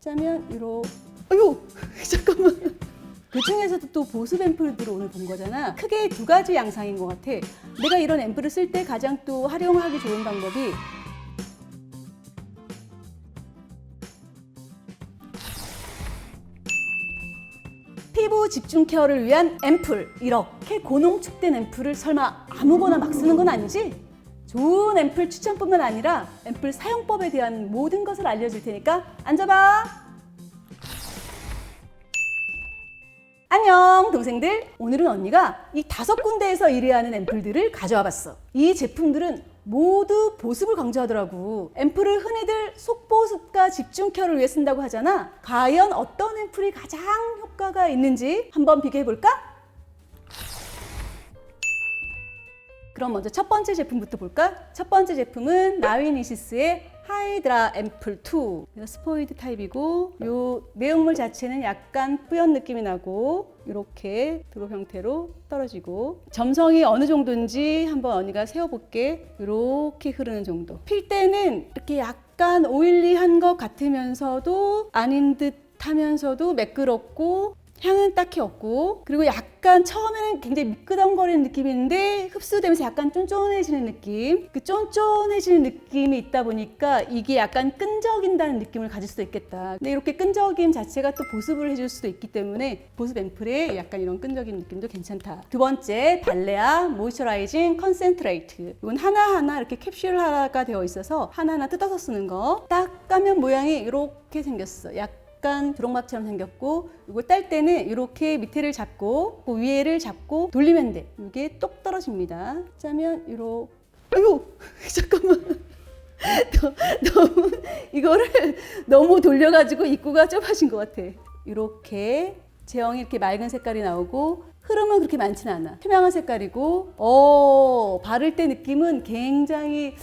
짜면 이러. 아유 잠깐만. 그 중에서도 또 보습 앰플들을 오늘 본 거잖아. 크게 두 가지 양상인 것 같아. 내가 이런 앰플을 쓸 때 가장 또 활용하기 좋은 방법이 피부 집중 케어를 위한 앰플. 이렇게 고농축된 앰플을 설마 아무거나 막 쓰는 건 아니지? 좋은 앰플 추천뿐만 아니라 앰플 사용법에 대한 모든 것을 알려줄 테니까 앉아봐. 안녕 동생들. 오늘은 언니가 이 5군데에서 일해하는 앰플들을 가져와 봤어. 이 제품들은 모두 보습을 강조하더라고. 앰플을 흔히들 속보습과 집중 케어를 위해 쓴다고 하잖아. 과연 어떤 앰플이 가장 효과가 있는지 한번 비교해 볼까? 그럼 먼저 첫 번째 제품부터 볼까? 첫 번째 제품은 나위니시스의 하이드라 앰플 2. 스포이드 타입이고 요 내용물 자체는 약간 뿌연 느낌이 나고 이렇게 드롭 형태로 떨어지고 점성이 어느 정도인지 한번 언니가 세어볼게. 이렇게 흐르는 정도. 필 때는 이렇게 약간 오일리한 것 같으면서도 아닌 듯 하면서도 매끄럽고 향은 딱히 없고, 그리고 약간 처음에는 굉장히 미끄덩거리는 느낌이 있는데 흡수되면서 약간 쫀쫀해지는 느낌. 그 쫀쫀해지는 느낌이 있다 보니까 이게 약간 끈적인다는 느낌을 가질 수도 있겠다. 근데 이렇게 끈적임 자체가 또 보습을 해줄 수도 있기 때문에 보습 앰플에 약간 이런 끈적임 느낌도 괜찮다. 두 번째, 발레아 모이스처라이징 컨센트레이트. 이건 하나하나 이렇게 캡슐화가 되어 있어서 하나하나 뜯어서 쓰는 거. 딱 까면 모양이 이렇게 생겼어. 약간 주렁밥처럼 생겼고, 이거 딸 때는 이렇게 밑에를 잡고 그 위에를 잡고 돌리면 돼. 이게 똑 떨어집니다. 짜면 이렇게. 아유 잠깐만. 너무 이거를 너무 돌려가지고 입구가 좁아진 것 같아. 이렇게 제형이 이렇게 맑은 색깔이 나오고 흐름은 그렇게 많지는 않아. 투명한 색깔이고 바를 때 느낌은 굉장히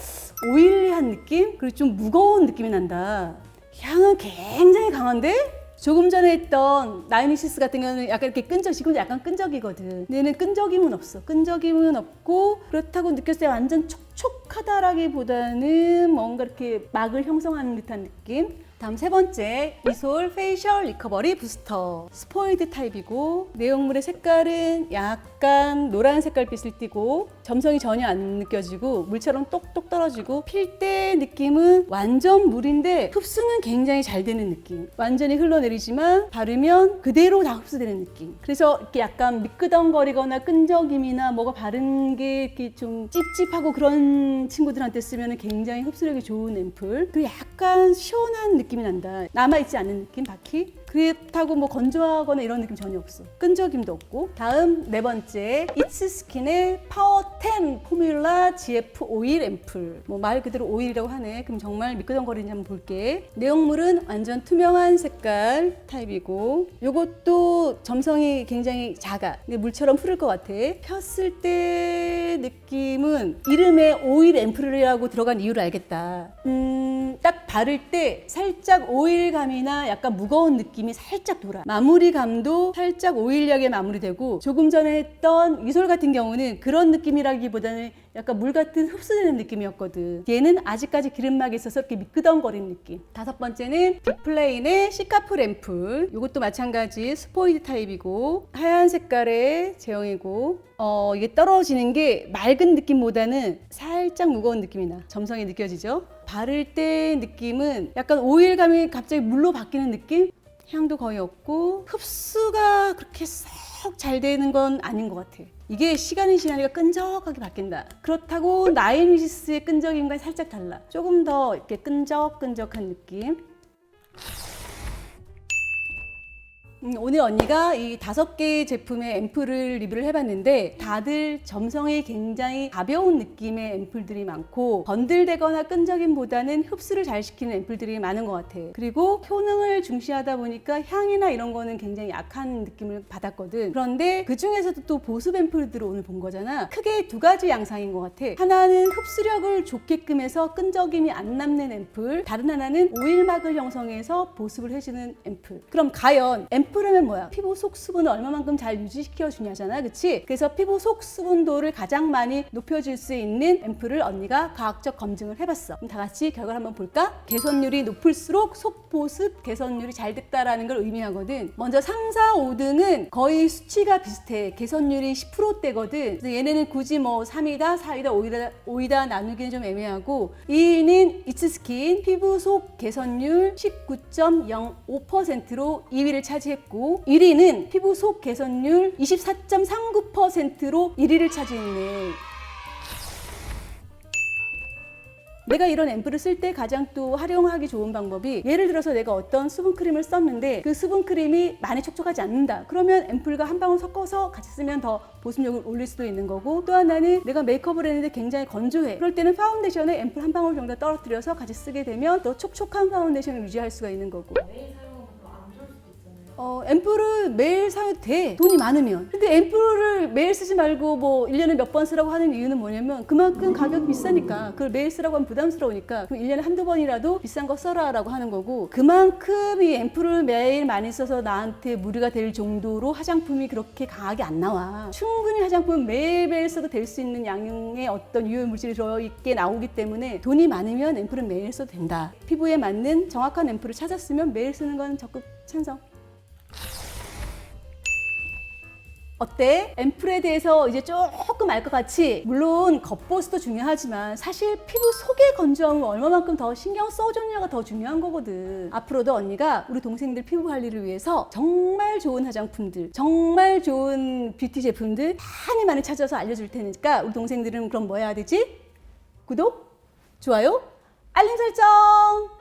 오일리한 느낌? 그리고 좀 무거운 느낌이 난다. 향은 굉장히 강한데? 조금 전에 했던 나이니시스 같은 경우는 약간 이렇게 지금 약간 끈적이거든. 근데 얘는 끈적임은 없어. 끈적임은 없고, 그렇다고 느꼈을 때 완전 촉촉하다라기보다는 뭔가 이렇게 막을 형성하는 듯한 느낌. 다음 세 번째, 이솔 페이셜 리커버리 부스터. 스포이드 타입이고 내용물의 색깔은 약간 노란 색깔빛을 띠고 점성이 전혀 안 느껴지고 물처럼 똑똑 떨어지고 필 때 느낌은 완전 물인데 흡수는 굉장히 잘 되는 느낌. 완전히 흘러내리지만 바르면 그대로 다 흡수되는 느낌. 그래서 이렇게 약간 미끄덩거리거나 끈적임이나 뭐가 바른 게 이렇게 좀 찝찝하고 그런 친구들한테 쓰면 굉장히 흡수력이 좋은 앰플. 그리고 약간 시원한 느낌이 난다. 남아있지 않은 느낌, 바퀴. 그렇다고 뭐 건조하거나 이런 느낌 전혀 없어. 끈적임도 없고. 다음 네 번째, 이츠스킨의 파워 10 포뮬라 GF 오일 앰플. 뭐 말 그대로 오일이라고 하네. 그럼 정말 미끄덩거리는지 한번 볼게. 내용물은 완전 투명한 색깔 타입이고, 요것도 점성이 굉장히 작아. 근데 물처럼 흐를 것 같아. 폈을 때 느낌은 이름에 오일 앰플이라고 들어간 이유를 알겠다. 딱 바를 때 살짝 오일감이나 약간 무거운 느낌이 살짝 돌아. 마무리감도 살짝 오일하게 마무리되고, 조금 전에 했던 이솔 같은 경우는 그런 느낌이라기보다는 약간 물 같은 흡수되는 느낌이었거든. 얘는 아직까지 기름막이 있어서 이렇게 미끄덩거리는 느낌. 다섯 번째는 빅플레인의 시카풀 앰플. 이것도 마찬가지 스포이드 타입이고 하얀 색깔의 제형이고, 이게 떨어지는 게 맑은 느낌보다는 살짝 무거운 느낌이 나. 점성이 느껴지죠? 바를 때 느낌은 약간 오일감이 갑자기 물로 바뀌는 느낌? 향도 거의 없고 흡수가 그렇게 썩 잘 되는 건 아닌 것 같아. 이게 시간이 지나니까 끈적하게 바뀐다. 그렇다고 나이니시스의 끈적임과 살짝 달라. 조금 더 이렇게 끈적끈적한 느낌. 오늘 언니가 이 5개의 제품의 앰플을 리뷰를 해봤는데 다들 점성이 굉장히 가벼운 느낌의 앰플들이 많고 번들대거나 끈적임보다는 흡수를 잘 시키는 앰플들이 많은 것 같아. 그리고 효능을 중시하다 보니까 향이나 이런 거는 굉장히 약한 느낌을 받았거든. 그런데 그 중에서도 또 보습 앰플들을 오늘 본 거잖아. 크게 두 가지 양상인 것 같아. 하나는 흡수력을 좋게끔 해서 끈적임이 안 남는 앰플, 다른 하나는 오일막을 형성해서 보습을 해주는 앰플. 그럼 과연 앰플 앰플하면 뭐야? 피부 속 수분을 얼마만큼 잘 유지시켜 주냐잖아, 그치? 그래서 피부 속 수분도를 가장 많이 높여줄 수 있는 앰플을 언니가 과학적 검증을 해봤어. 그럼 다 같이 결과를 한번 볼까? 개선율이 높을수록 속 보습 개선율이 잘 됐다라는 걸 의미하거든. 먼저 3, 4, 5등은 거의 수치가 비슷해. 개선율이 10%대거든. 그래서 얘네는 굳이 뭐 3위다, 4위다, 5위다 나누기는 좀 애매하고, 2위는 이츠스킨 피부 속 개선율 19.05%로 2위를 차지했고, 1위는 피부 속 개선율 24.39%로 1위를 차지했네. 내가 이런 앰플을 쓸 때 가장 또 활용하기 좋은 방법이, 예를 들어서 내가 어떤 수분크림을 썼는데 그 수분크림이 많이 촉촉하지 않는다. 그러면 앰플과 한 방울 섞어서 같이 쓰면 더 보습력을 올릴 수도 있는 거고, 또 하나는 내가 메이크업을 했는데 굉장히 건조해. 그럴 때는 파운데이션에 앰플 한 방울 정도 떨어뜨려서 같이 쓰게 되면 더 촉촉한 파운데이션을 유지할 수가 있는 거고. 매일 사용하면 더 안 좋을 수도 있잖아요. 앰플을 매일 사도 돼. 돈이 많으면. 근데 앰플을 매일 쓰지 말고 뭐 1년에 몇 번 쓰라고 하는 이유는 뭐냐면 그만큼 가격이 비싸니까. 그걸 매일 쓰라고 하면 부담스러우니까. 그럼 1년에 한두 번이라도 비싼 거 써라 라고 하는 거고, 그만큼 이 앰플을 매일 많이 써서 나한테 무리가 될 정도로 화장품이 그렇게 강하게 안 나와. 충분히 화장품 매일매일 써도 될 수 있는 양의 어떤 유효 물질이 들어있게 나오기 때문에 돈이 많으면 앰플은 매일 써도 된다. 피부에 맞는 정확한 앰플을 찾았으면 매일 쓰는 건 적극 찬성. 어때? 앰플에 대해서 이제 조금 알 것 같이, 물론 겉보습도 중요하지만 사실 피부 속의 건조함을 얼마만큼 더 신경 써줬냐가 더 중요한 거거든. 앞으로도 언니가 우리 동생들 피부 관리를 위해서 정말 좋은 화장품들, 정말 좋은 뷰티 제품들 많이 찾아서 알려줄 테니까 우리 동생들은 그럼 뭐 해야 되지? 구독, 좋아요, 알림 설정!